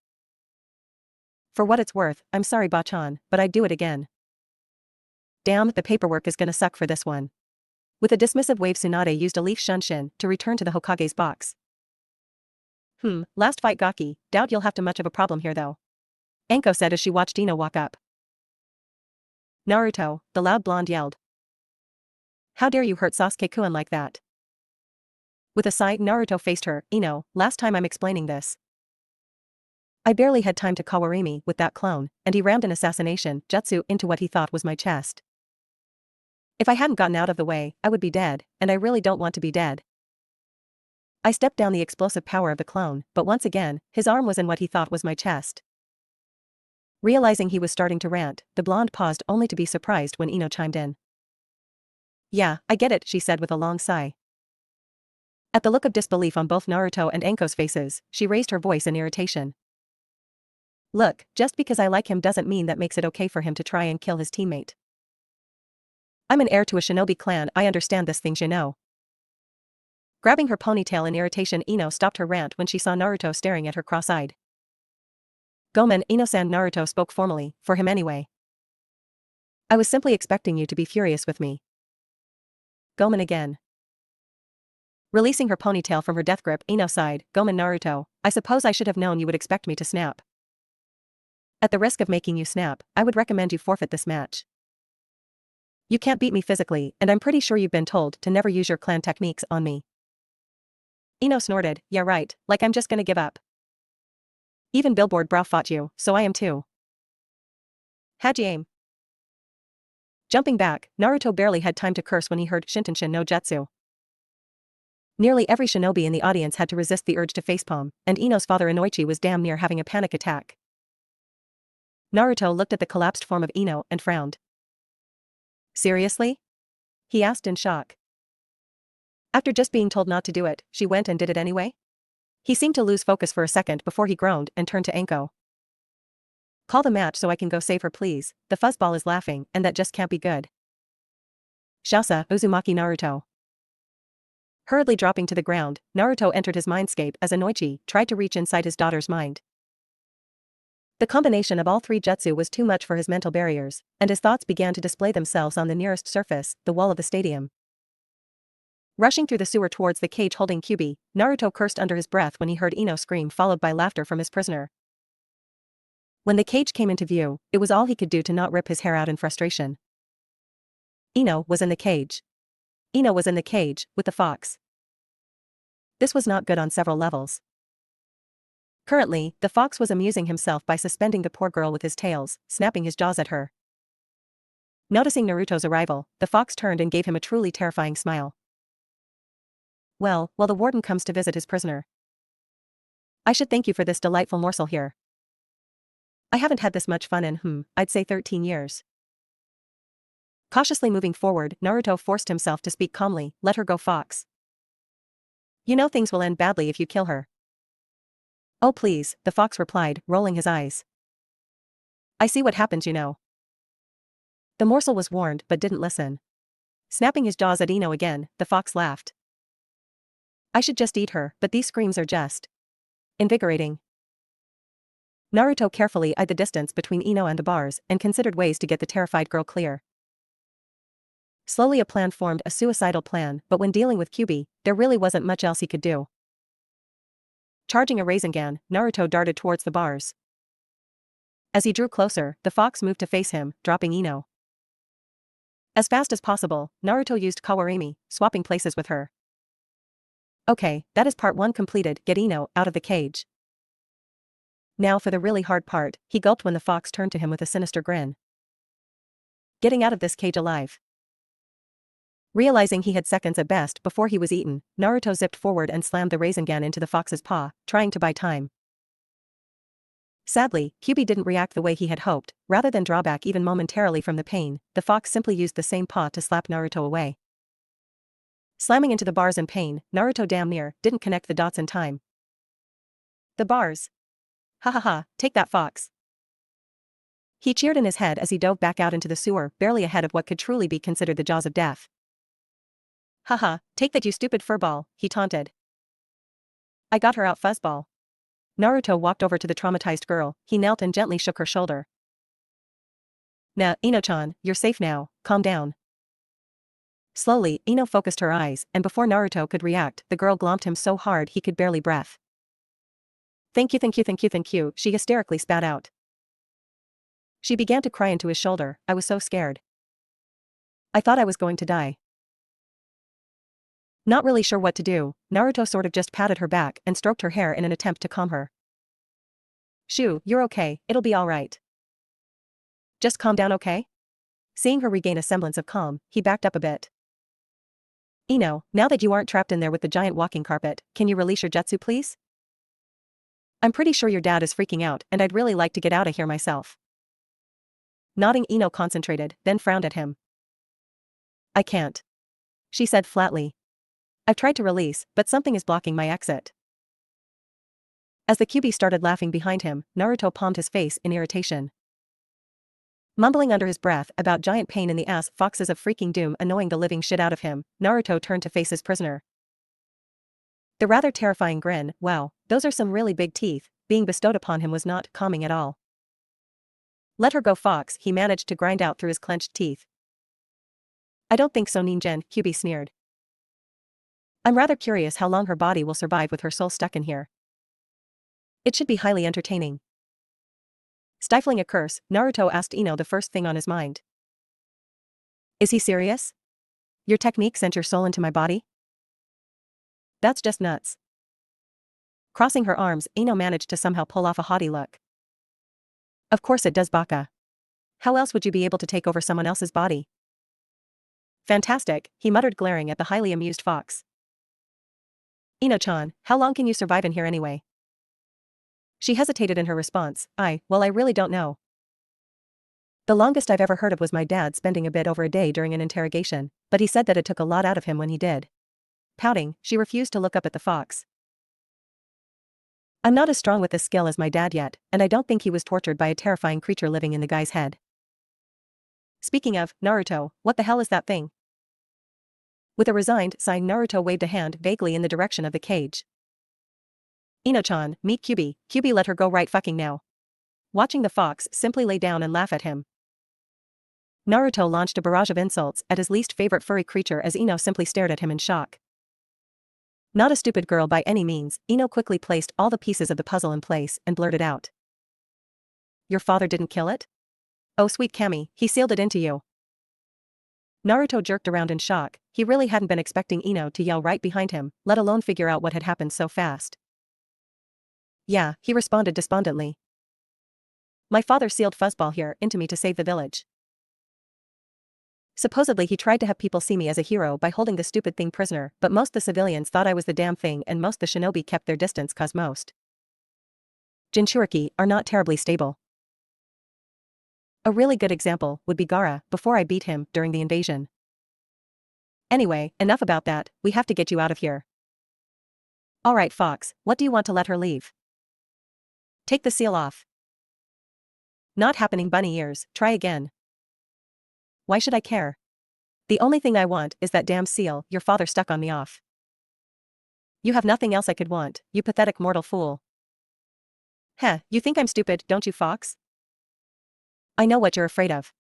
For what it's worth, I'm sorry, Bachan, but I'd do it again. Damn, the paperwork is gonna suck for this one. With a dismissive wave, Tsunade used a leaf shunshin to return to the Hokage's box. Last fight, Gaki, doubt you'll have too much of a problem here though. Anko said as she watched Ino walk up. Naruto, the loud blonde yelled. How dare you hurt Sasuke-kun like that? With a sigh, Naruto faced her. Ino, last time I'm explaining this. I barely had time to Kawarimi with that clone, and he rammed an assassination jutsu into what he thought was my chest. If I hadn't gotten out of the way, I would be dead, and I really don't want to be dead. I stepped down the explosive power of the clone, but once again, his arm was in what he thought was my chest. Realizing he was starting to rant, the blonde paused only to be surprised when Ino chimed in. Yeah, I get it, she said with a long sigh. At the look of disbelief on both Naruto and Anko's faces, she raised her voice in irritation. Look, just because I like him doesn't mean that makes it okay for him to try and kill his teammate. I'm an heir to a shinobi clan, I understand this thing, you know. Grabbing her ponytail in irritation, Ino stopped her rant when she saw Naruto staring at her cross-eyed. Gomen, Ino-san, Naruto spoke formally, for him anyway. I was simply expecting you to be furious with me. Gomen again. Releasing her ponytail from her death grip, Ino sighed. Gomen, Naruto, I suppose I should have known you would expect me to snap. At the risk of making you snap, I would recommend you forfeit this match. You can't beat me physically, and I'm pretty sure you've been told to never use your clan techniques on me. Ino snorted, yeah right, like I'm just gonna give up. Even Billboard Brow fought you, so I am too. How'd you aim? Jumping back, Naruto barely had time to curse when he heard Shintenshin no Jutsu. Nearly every shinobi in the audience had to resist the urge to facepalm, and Ino's father Inoichi was damn near having a panic attack. Naruto looked at the collapsed form of Ino and frowned. Seriously? He asked in shock. After just being told not to do it, she went and did it anyway? He seemed to lose focus for a second before he groaned and turned to Anko. Call the match so I can go save her please, the fuzzball is laughing and that just can't be good. Shasa, Uzumaki Naruto. Hurriedly dropping to the ground, Naruto entered his mindscape as Inoichi tried to reach inside his daughter's mind. The combination of all three jutsu was too much for his mental barriers, and his thoughts began to display themselves on the nearest surface, the wall of the stadium. Rushing through the sewer towards the cage holding Kyubi, Naruto cursed under his breath when he heard Ino scream followed by laughter from his prisoner. When the cage came into view, it was all he could do to not rip his hair out in frustration. Ino was in the cage. Ino was in the cage, with the fox. This was not good on several levels. Currently, the fox was amusing himself by suspending the poor girl with his tails, snapping his jaws at her. Noticing Naruto's arrival, the fox turned and gave him a truly terrifying smile. Well, the warden comes to visit his prisoner. I should thank you for this delightful morsel here. I haven't had this much fun in, I'd say 13 years. Cautiously moving forward, Naruto forced himself to speak calmly, let her go fox. You know things will end badly if you kill her. Oh please, the fox replied, rolling his eyes. I see what happens you know. The morsel was warned but didn't listen. Snapping his jaws at Ino again, the fox laughed. I should just eat her, but these screams are just invigorating. Naruto carefully eyed the distance between Ino and the bars and considered ways to get the terrified girl clear. Slowly a plan formed, a suicidal plan, but when dealing with Kyubi, there really wasn't much else he could do. Charging a Rasengan, Naruto darted towards the bars. As he drew closer, the fox moved to face him, dropping Ino. As fast as possible, Naruto used Kawarimi, swapping places with her. Okay, that is part 1 completed, get Ino out of the cage. Now for the really hard part, he gulped when the fox turned to him with a sinister grin. Getting out of this cage alive. Realizing he had seconds at best before he was eaten, Naruto zipped forward and slammed the Rasengan into the fox's paw, trying to buy time. Sadly, Kyubi didn't react the way he had hoped. Rather than draw back even momentarily from the pain, the fox simply used the same paw to slap Naruto away. Slamming into the bars in pain, Naruto damn near didn't connect the dots in time. The bars. Ha ha ha, take that fox. He cheered in his head as he dove back out into the sewer, barely ahead of what could truly be considered the jaws of death. Haha, take that you stupid furball, he taunted. I got her out fuzzball. Naruto walked over to the traumatized girl, he knelt and gently shook her shoulder. Nah, Ino-chan, you're safe now, calm down. Slowly, Ino focused her eyes, and before Naruto could react, the girl glomped him so hard he could barely breath. Thank you, she hysterically spat out. She began to cry into his shoulder, I was so scared. I thought I was going to die. Not really sure what to do, Naruto sort of just patted her back and stroked her hair in an attempt to calm her. Shoo, you're okay, it'll be alright. Just calm down, okay? Seeing her regain a semblance of calm, he backed up a bit. Ino, now that you aren't trapped in there with the giant walking carpet, can you release your jutsu please? I'm pretty sure your dad is freaking out and I'd really like to get out of here myself. Nodding, Ino concentrated, then frowned at him. I can't. She said flatly. I've tried to release, but something is blocking my exit. As the Kyubi started laughing behind him, Naruto palmed his face in irritation. Mumbling under his breath about giant pain in the ass foxes of freaking doom annoying the living shit out of him, Naruto turned to face his prisoner. The rather terrifying grin, wow, those are some really big teeth, being bestowed upon him was not calming at all. Let her go fox, he managed to grind out through his clenched teeth. I don't think so Ninjen, Kyubi sneered. I'm rather curious how long her body will survive with her soul stuck in here. It should be highly entertaining. Stifling a curse, Naruto asked Ino the first thing on his mind. Is he serious? Your technique sent your soul into my body? That's just nuts. Crossing her arms, Ino managed to somehow pull off a haughty look. Of course it does, Baka. How else would you be able to take over someone else's body? Fantastic, he muttered glaring at the highly amused fox. Ino-chan, how long can you survive in here anyway? She hesitated in her response. Well, I really don't know. The longest I've ever heard of was my dad spending a bit over a day during an interrogation, but he said that it took a lot out of him when he did. Pouting, she refused to look up at the fox. I'm not as strong with this skill as my dad yet, and I don't think he was tortured by a terrifying creature living in the guy's head. Speaking of, Naruto, what the hell is that thing? With a resigned sigh, Naruto waved a hand vaguely in the direction of the cage. Ino-chan, meet Kyubi. Kyubi, let her go right fucking now. Watching the fox simply lay down and laugh at him. Naruto launched a barrage of insults at his least favorite furry creature as Ino simply stared at him in shock. Not a stupid girl by any means, Ino quickly placed all the pieces of the puzzle in place and blurted out. Your father didn't kill it? Oh sweet Kami, he sealed it into you. Naruto jerked around in shock. He really hadn't been expecting Ino to yell right behind him, let alone figure out what had happened so fast. Yeah, he responded despondently. My father sealed Fuzzball here into me to save the village. Supposedly he tried to have people see me as a hero by holding the stupid thing prisoner, but most the civilians thought I was the damn thing and most the shinobi kept their distance cause most Jinchuriki are not terribly stable. A really good example would be Gaara before I beat him during the invasion. Anyway, enough about that, we have to get you out of here. Alright Fox, what do you want to let her leave? Take the seal off. Not happening bunny ears, try again. Why should I care? The only thing I want is that damn seal your father stuck on me off. You have nothing else I could want, you pathetic mortal fool. Heh, you think I'm stupid, don't you Fox? I know what you're afraid of.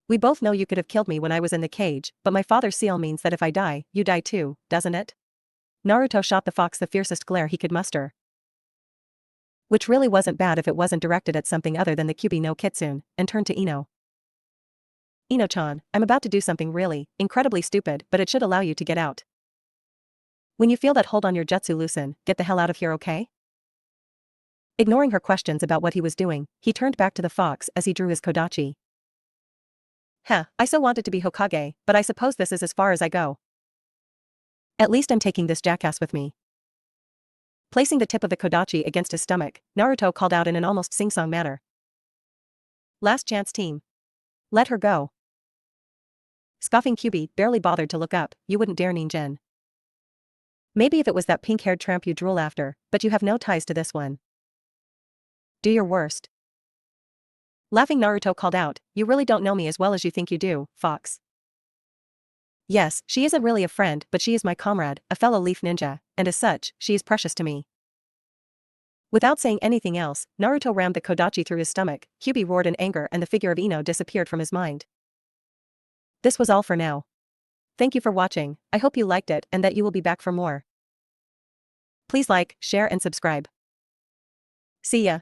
We both know you could have killed me when I was in the cage, but my father's seal means that if I die, you die too, doesn't it? Naruto shot the fox the fiercest glare he could muster. Which really wasn't bad if it wasn't directed at something other than the Kyubi no Kitsune, and turned to Ino. Ino-chan, I'm about to do something really, incredibly stupid, but it should allow you to get out. When you feel that hold on your jutsu loosen, get the hell out of here, okay? Ignoring her questions about what he was doing, he turned back to the fox as he drew his kodachi. I so wanted to be Hokage, but I suppose this is as far as I go. At least I'm taking this jackass with me. Placing the tip of the kodachi against his stomach, Naruto called out in an almost sing-song manner. Last chance team. Let her go. Scoffing Kyubi barely bothered to look up, you wouldn't dare Ninjen. Maybe if it was that pink-haired tramp you drool after, but you have no ties to this one. Do your worst. Laughing Naruto called out, you really don't know me as well as you think you do, Fox. Yes, she isn't really a friend but she is my comrade, a fellow leaf ninja, and as such, she is precious to me. Without saying anything else, Naruto rammed the kodachi through his stomach, Kyubi roared in anger and the figure of Ino disappeared from his mind. This was all for now. Thank you for watching, I hope you liked it and that you will be back for more. Please like, share and subscribe. See ya.